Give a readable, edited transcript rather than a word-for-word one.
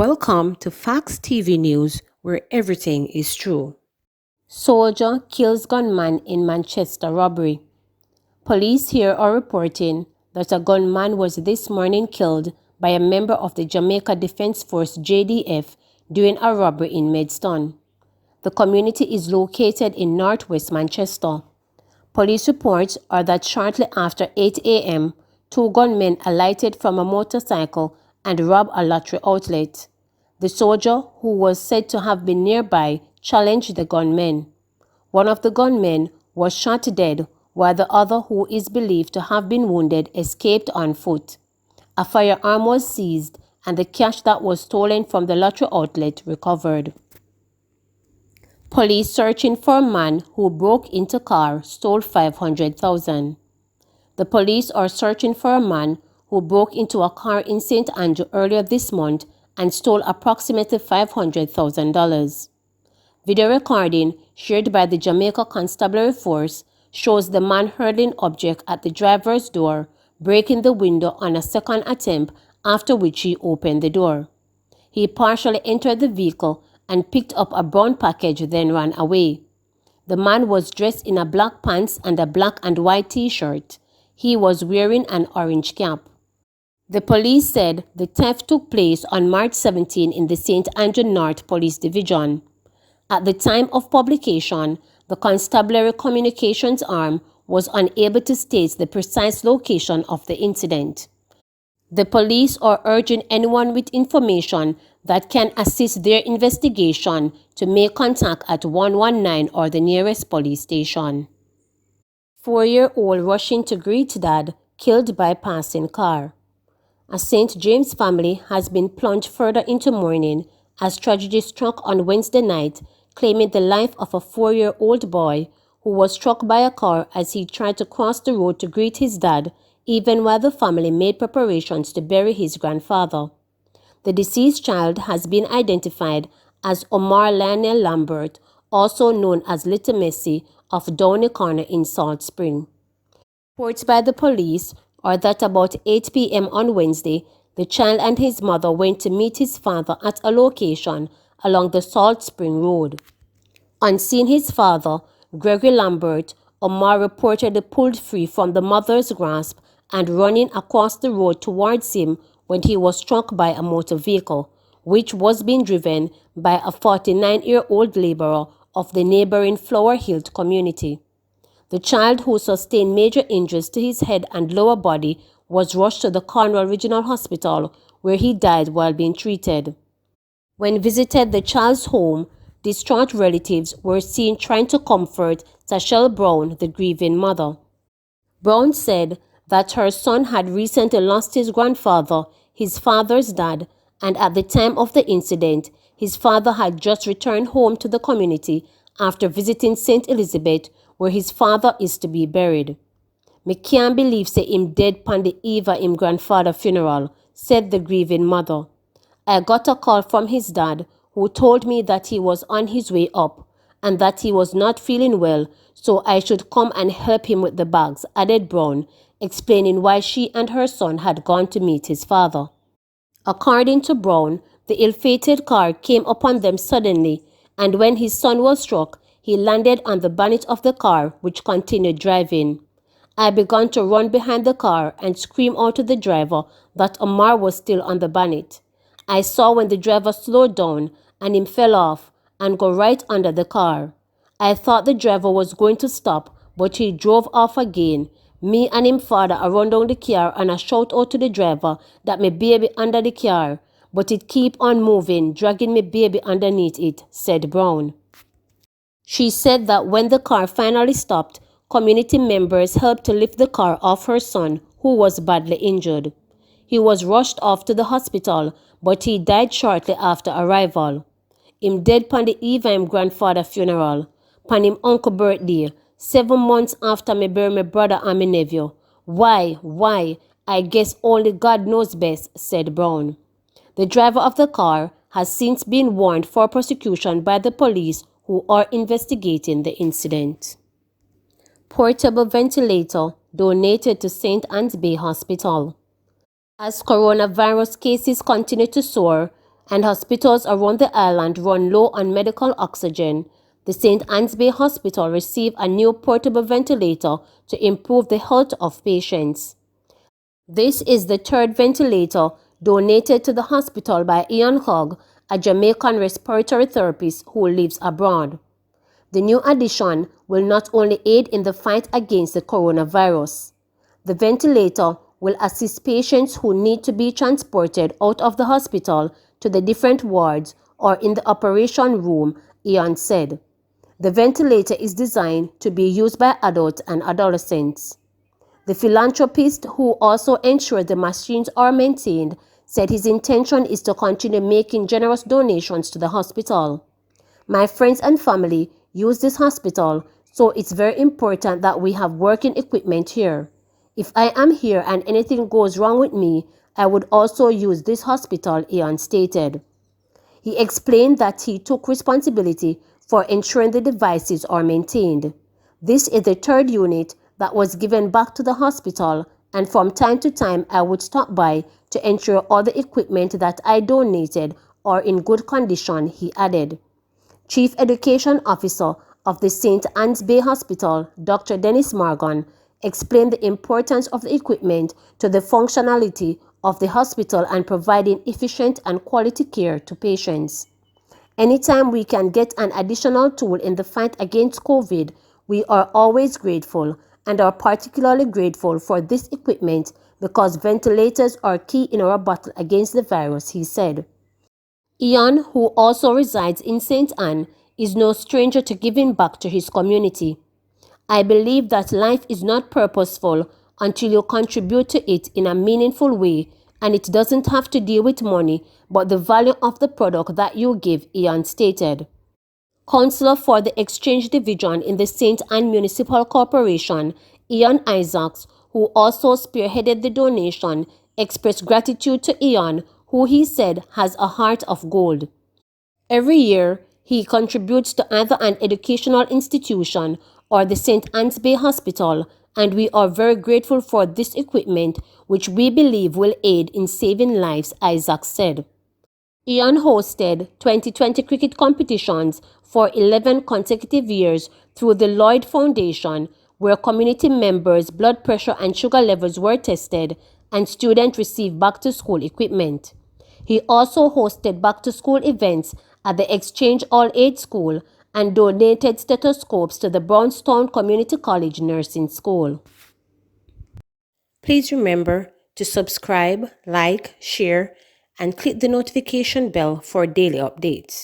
Welcome to Facts TV News, where everything is true. Soldier kills gunman in Manchester robbery. Police here are reporting that a gunman was this morning killed by a member of the Jamaica Defence Force JDF during a robbery in Maidstone. The community is located in northwest Manchester. Police reports are that shortly after 8 a.m., two gunmen alighted from a motorcycle and robbed a lottery outlet. The soldier, who was said to have been nearby, challenged the gunmen. One of the gunmen was shot dead, while the other, who is believed to have been wounded, escaped on foot. A firearm was seized and the cash that was stolen from the lottery outlet recovered. Police searching for a man who broke into car, stole $500,000. The police are searching for a man who broke into a car in St. Andrew earlier this month and stole approximately $500,000. Video recording shared by the Jamaica Constabulary Force shows the man hurling object at the driver's door, breaking the window on a second attempt, after which he opened the door. He partially entered the vehicle and picked up a brown package, then ran away. The man was dressed in a black pants and a black and white t-shirt. He was wearing an orange cap. The police said the theft took place on March 17 in the St. Andrew North Police Division. At the time of publication, the Constabulary Communications Arm was unable to state the precise location of the incident. The police are urging anyone with information that can assist their investigation to make contact at 119 or the nearest police station. 4-year-old rushing to greet dad, killed by passing car. A St. James family has been plunged further into mourning as tragedy struck on Wednesday night, claiming the life of a 4-year-old boy who was struck by a car as he tried to cross the road to greet his dad, even while the family made preparations to bury his grandfather. The deceased child has been identified as Omar Lionel Lambert, also known as Little Messi, of Downey Corner in Salt Spring. Reports by the police are that about 8 p.m. on Wednesday, the child and his mother went to meet his father at a location along the Salt Spring Road. On seeing his father, Gregory Lambert, Omar reportedly pulled free from the mother's grasp and running across the road towards him when he was struck by a motor vehicle, which was being driven by a 49-year-old laborer of the neighboring Flower Hill community. The child, who sustained major injuries to his head and lower body, was rushed to the Cornwall Regional Hospital, where he died while being treated. When visited the child's home, distraught relatives were seen trying to comfort Tashelle Brown, the grieving mother. Brown said that her son had recently lost his grandfather, his father's dad, and at the time of the incident, his father had just returned home to the community after visiting St. Elizabeth, where his father is to be buried. "Me can't believe say him dead pon the eve of him grandfather funeral," said the grieving mother. "I got a call from his dad, who told me that he was on his way up and that he was not feeling well, so I should come and help him with the bags," added Brown, explaining why she and her son had gone to meet his father. According to Brown, the ill-fated car came upon them suddenly, and when his son was struck, he landed on the bonnet of the car, which continued driving. "I began to run behind the car and scream out to the driver that Omar was still on the bonnet. I saw when the driver slowed down and him fell off and go right under the car. I thought the driver was going to stop, but he drove off again. Me and him father a run down the car and I shout out to the driver that me baby under the car, but it keep on moving, dragging me baby underneath it," said Brown. She said that when the car finally stopped, community members helped to lift the car off her son, who was badly injured. He was rushed off to the hospital, but he died shortly after arrival. "Him dead pon the eve of him grandfather funeral, pon him uncle birthday, 7 months after me bury my brother and my nephew. Why? I guess only God knows best," said Brown. The driver of the car has since been warned for prosecution by the police, who are investigating the incident. Portable ventilator donated to St. Anne's Bay Hospital. As coronavirus cases continue to soar, and hospitals around the island run low on medical oxygen, the St. Anne's Bay Hospital received a new portable ventilator to improve the health of patients. This is the third ventilator donated to the hospital by Ian Hogg, a Jamaican respiratory therapist who lives abroad. The new addition will not only aid in the fight against the coronavirus. The ventilator will assist patients who need to be transported out of the hospital to the different wards or in the operation room, Ian said. The ventilator is designed to be used by adults and adolescents. The philanthropist, who also ensures the machines are maintained, said his intention is to continue making generous donations to the hospital. My friends and family use this hospital, so it's very important that we have working equipment here. If I am here and anything goes wrong with me, I would also use this hospital, Ian stated. He explained that he took responsibility for ensuring the devices are maintained. This is the third unit that was given back to the hospital, and from time to time I would stop by to ensure all the equipment that I donated are in good condition, he added. Chief Education Officer of the St. Anne's Bay Hospital, Dr. Dennis Morgan, explained the importance of the equipment to the functionality of the hospital and providing efficient and quality care to patients. Anytime we can get an additional tool in the fight against COVID, we are always grateful and are particularly grateful for this equipment because ventilators are key in our battle against the virus, he said. Ian, who also resides in St. Anne, is no stranger to giving back to his community. I believe that life is not purposeful until you contribute to it in a meaningful way, and it doesn't have to deal with money, but the value of the product that you give, Ian stated. Councillor for the Exchange Division in the St. Anne Municipal Corporation, Ian Isaacs, who also spearheaded the donation, expressed gratitude to Ian, who he said has a heart of gold. Every year, he contributes to either an educational institution or the St. Anne's Bay Hospital, and we are very grateful for this equipment, which we believe will aid in saving lives, Isaac said. Ian hosted 2020 cricket competitions for 11 consecutive years through the Lloyd Foundation, where community members' blood pressure and sugar levels were tested and students received back-to-school equipment. He also hosted back-to-school events at the Exchange All-Age School and donated stethoscopes to the Brownstown Community College Nursing School. Please remember to subscribe, like, share, and click the notification bell for daily updates.